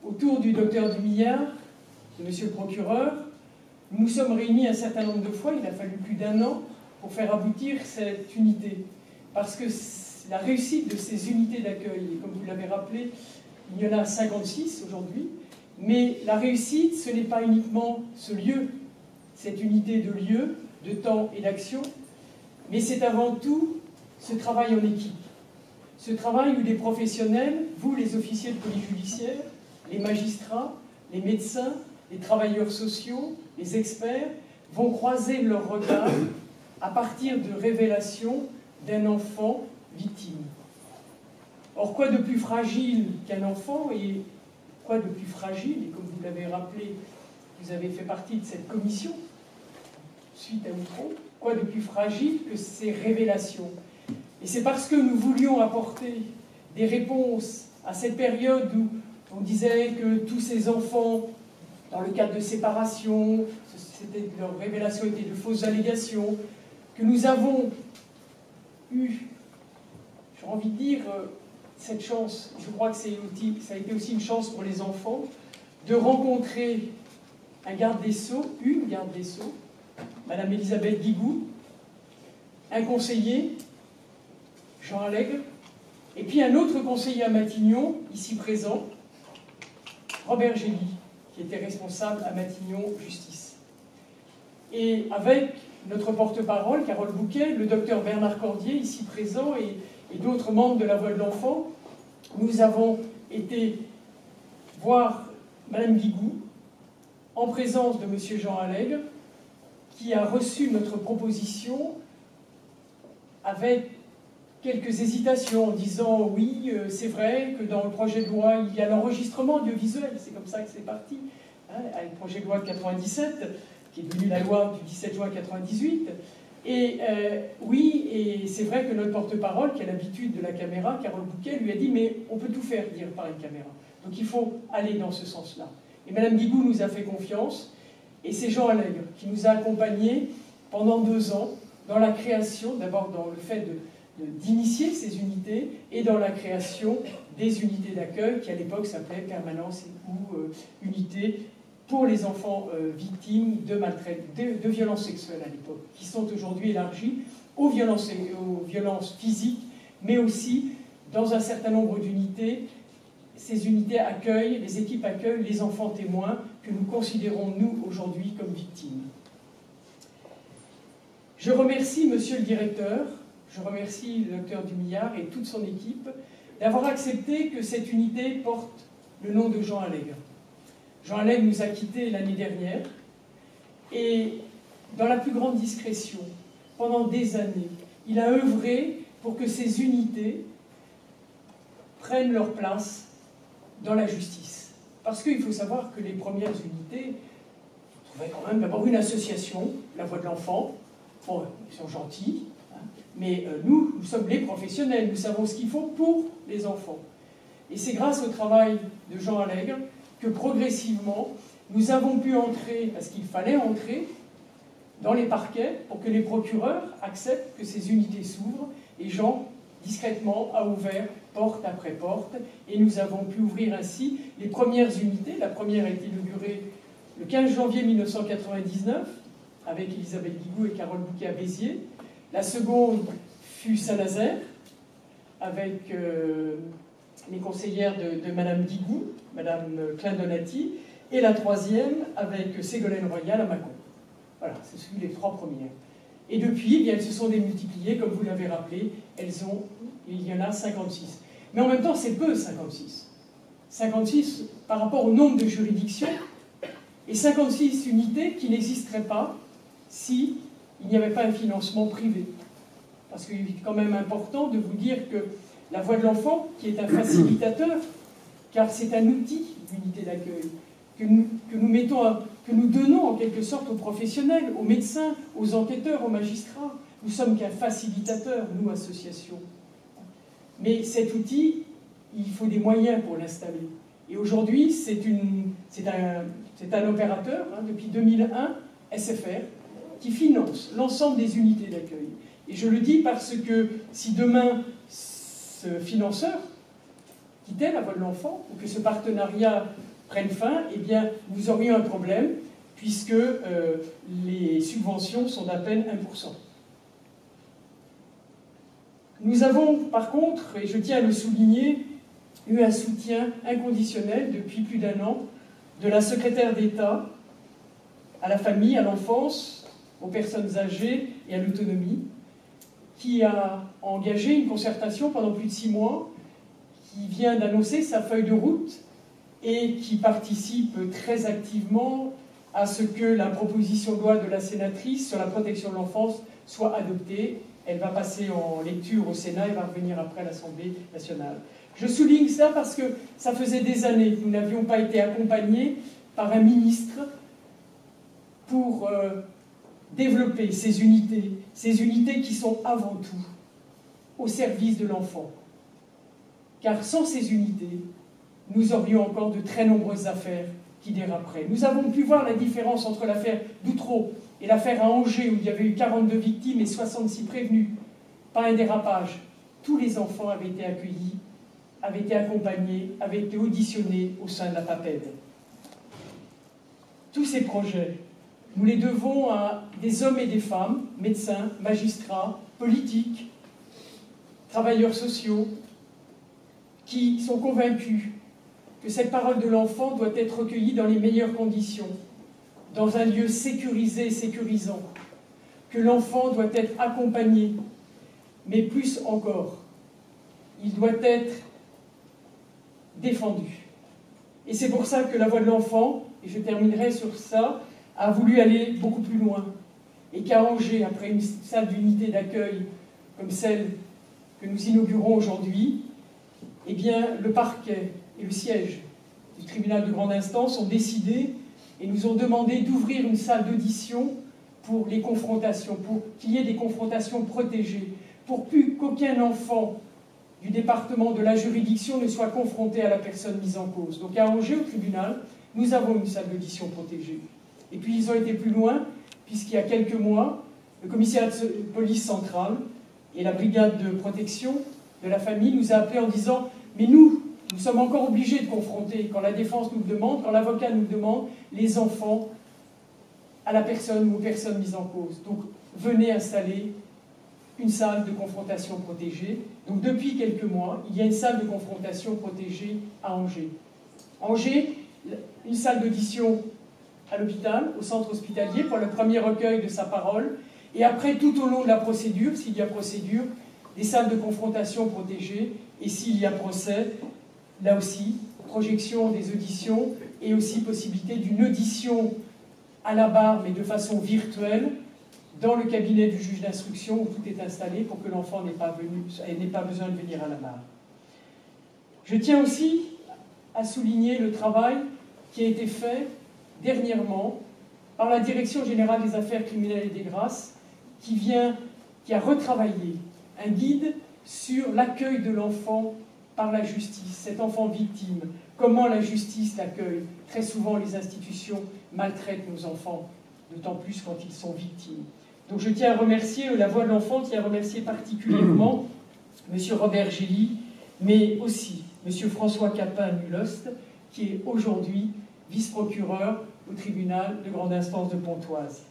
autour du docteur Dumillard, de monsieur le procureur, nous nous sommes réunis un certain nombre de fois, il a fallu plus d'1 an pour faire aboutir cette unité. Parce que la réussite de ces unités d'accueil, et comme vous l'avez rappelé, il y en a 56 aujourd'hui, mais la réussite, ce n'est pas uniquement ce lieu, cette unité de lieu, de temps et d'action, mais c'est avant tout ce travail en équipe. Ce travail où les professionnels, vous les officiers de police judiciaire, les magistrats, les médecins, les travailleurs sociaux, les experts, vont croiser leurs regards à partir de révélations d'un enfant victime. Or, quoi de plus fragile qu'un enfant, et quoi de plus fragile, et comme vous l'avez rappelé, vous avez fait partie de cette commission, suite à Outreau, quoi de plus fragile que ces révélations? Et c'est parce que nous voulions apporter des réponses à cette période où on disait que tous ces enfants, dans le cadre de séparation, leurs révélations étaient de fausses allégations, que nous avons eu, j'ai envie de dire, cette chance, je crois que ça a été aussi une chance pour les enfants, de rencontrer un garde des Sceaux, une garde des Sceaux, Madame Elisabeth Guigou, un conseiller, Jean Allègre, et puis un autre conseiller à Matignon, ici présent, Robert Gély, qui était responsable à Matignon Justice. Et avec notre porte-parole, Carole Bouquet, le docteur Bernard Cordier, ici présent, et d'autres membres de la Voix de l'Enfant, nous avons été voir Madame Guigou, en présence de Monsieur Jean Allègre, qui a reçu notre proposition avec quelques hésitations en disant oui, c'est vrai que dans le projet de loi, il y a l'enregistrement audiovisuel, c'est comme ça que c'est parti, hein, avec le projet de loi de 97, qui est devenu la loi du 17 juin 98. Et oui, et c'est vrai que notre porte-parole, qui a l'habitude de la caméra, Carole Bouquet, lui a dit mais on peut tout faire dire par une caméra. Donc il faut aller dans ce sens-là. Et Madame Guigou nous a fait confiance, et c'est Jean Allègre qui nous a accompagnés pendant 2 ans dans la création, d'abord dans le fait d'initier ces unités et dans la création des unités d'accueil qui à l'époque s'appelaient permanence ou unités pour les enfants victimes de violences sexuelles à l'époque, qui sont aujourd'hui élargies aux violences physiques, mais aussi dans un certain nombre d'unités. Ces unités accueillent, les équipes accueillent les enfants témoins que nous considérons, nous, aujourd'hui, comme victimes. Je remercie Monsieur le Directeur, je remercie le docteur Dumillard et toute son équipe d'avoir accepté que cette unité porte le nom de Jean Allègre. Jean Allègre nous a quittés l'année dernière et, dans la plus grande discrétion, pendant des années, il a œuvré pour que ces unités prennent leur place dans la justice. Parce qu'il faut savoir que les premières unités trouvaient quand même d'abord une association, la Voix de l'Enfant. Bon, ils sont gentils, hein, mais nous sommes les professionnels, nous savons ce qu'il faut pour les enfants. Et c'est grâce au travail de Jean Allègre que progressivement, nous avons pu entrer, parce qu'il fallait entrer, dans les parquets pour que les procureurs acceptent que ces unités s'ouvrent, et Jean, discrètement, a ouvert porte après porte, et nous avons pu ouvrir ainsi les premières unités. La première a été inaugurée le 15 janvier 1999, avec Elisabeth Guigou et Carole Bouquet à Béziers. La seconde fut Saint-Nazaire, avec les conseillères de Madame Guigou, Madame Klein-Donati, et la troisième avec Ségolène Royal à Mâcon. Voilà, ce sont les 3 premières. Et depuis, eh bien, elles se sont démultipliées, comme vous l'avez rappelé, il y en a 56. Mais en même temps, c'est peu, 56. 56 par rapport au nombre de juridictions, et 56 unités qui n'existeraient pas s'il n'y avait pas un financement privé. Parce qu'il est quand même important de vous dire que la Voix de l'Enfant, qui est un facilitateur, car c'est un outil, l'unité d'accueil, que nous donnons en quelque sorte aux professionnels, aux médecins, aux enquêteurs, aux magistrats. Nous sommes qu'un facilitateur, nous, association. Mais cet outil, il faut des moyens pour l'installer. Et aujourd'hui, c'est un opérateur, hein, depuis 2001, SFR, qui finance l'ensemble des unités d'accueil. Et je le dis parce que si demain, ce financeur quittait la Voix de l'Enfant, ou que ce partenariat prennent fin, eh bien, nous aurions un problème, puisque les subventions sont d'à peine 1%. Nous avons, par contre, et je tiens à le souligner, eu un soutien inconditionnel depuis plus d'1 an de la secrétaire d'État à la famille, à l'enfance, aux personnes âgées et à l'autonomie, qui a engagé une concertation pendant plus de 6 mois, qui vient d'annoncer sa feuille de route et qui participe très activement à ce que la proposition de loi de la sénatrice sur la protection de l'enfance soit adoptée. Elle va passer en lecture au Sénat et va revenir après à l'Assemblée nationale. Je souligne ça parce que ça faisait des années que nous n'avions pas été accompagnés par un ministre pour développer ces unités qui sont avant tout au service de l'enfant. Car sans ces unités, nous aurions encore de très nombreuses affaires qui déraperaient. Nous avons pu voir la différence entre l'affaire d'Outreau et l'affaire à Angers, où il y avait eu 42 victimes et 66 prévenus. Pas un dérapage. Tous les enfants avaient été accueillis, avaient été accompagnés, avaient été auditionnés au sein de la PAPED. Tous ces projets, nous les devons à des hommes et des femmes, médecins, magistrats, politiques, travailleurs sociaux, qui sont convaincus que cette parole de l'enfant doit être recueillie dans les meilleures conditions, dans un lieu sécurisé et sécurisant, que l'enfant doit être accompagné, mais plus encore, il doit être défendu. Et c'est pour ça que la voix de l'enfant, et je terminerai sur ça, a voulu aller beaucoup plus loin. Et qu'à Angers, après une salle d'unité d'accueil comme celle que nous inaugurons aujourd'hui, eh bien, le parquet et le siège du tribunal de grande instance ont décidé et nous ont demandé d'ouvrir une salle d'audition pour les confrontations, pour qu'il y ait des confrontations protégées, pour plus qu'aucun enfant du département de la juridiction ne soit confronté à la personne mise en cause. Donc à Angers, au tribunal, nous avons une salle d'audition protégée. Et puis ils ont été plus loin, puisqu'il y a quelques mois, le commissariat de police centrale et la brigade de protection de la famille nous a appelés en disant « Mais nous sommes encore obligés de confronter, quand la défense nous le demande, quand l'avocat nous le demande, les enfants à la personne ou aux personnes mises en cause. Donc venez installer une salle de confrontation protégée. » Donc depuis quelques mois, il y a une salle de confrontation protégée à Angers. Angers, une salle d'audition à l'hôpital, au centre hospitalier, pour le premier recueil de sa parole, et après, tout au long de la procédure, s'il y a procédure, des salles de confrontation protégées, et s'il y a procès, là aussi, projection des auditions, et aussi possibilité d'une audition à la barre, mais de façon virtuelle, dans le cabinet du juge d'instruction, où tout est installé pour que l'enfant n'ait pas besoin de venir à la barre. Je tiens aussi à souligner le travail qui a été fait dernièrement par la Direction générale des affaires criminelles et des grâces, qui a retravaillé un guide sur l'accueil de l'enfant par la justice, cet enfant victime, comment la justice l'accueille. Très souvent, les institutions maltraitent nos enfants, d'autant plus quand ils sont victimes. Donc je tiens à remercier la Voix de l'enfant, qui a remercié particulièrement M. Robert Gély, mais aussi M. François Capin-Nulost, qui est aujourd'hui vice-procureur au tribunal de grande instance de Pontoise.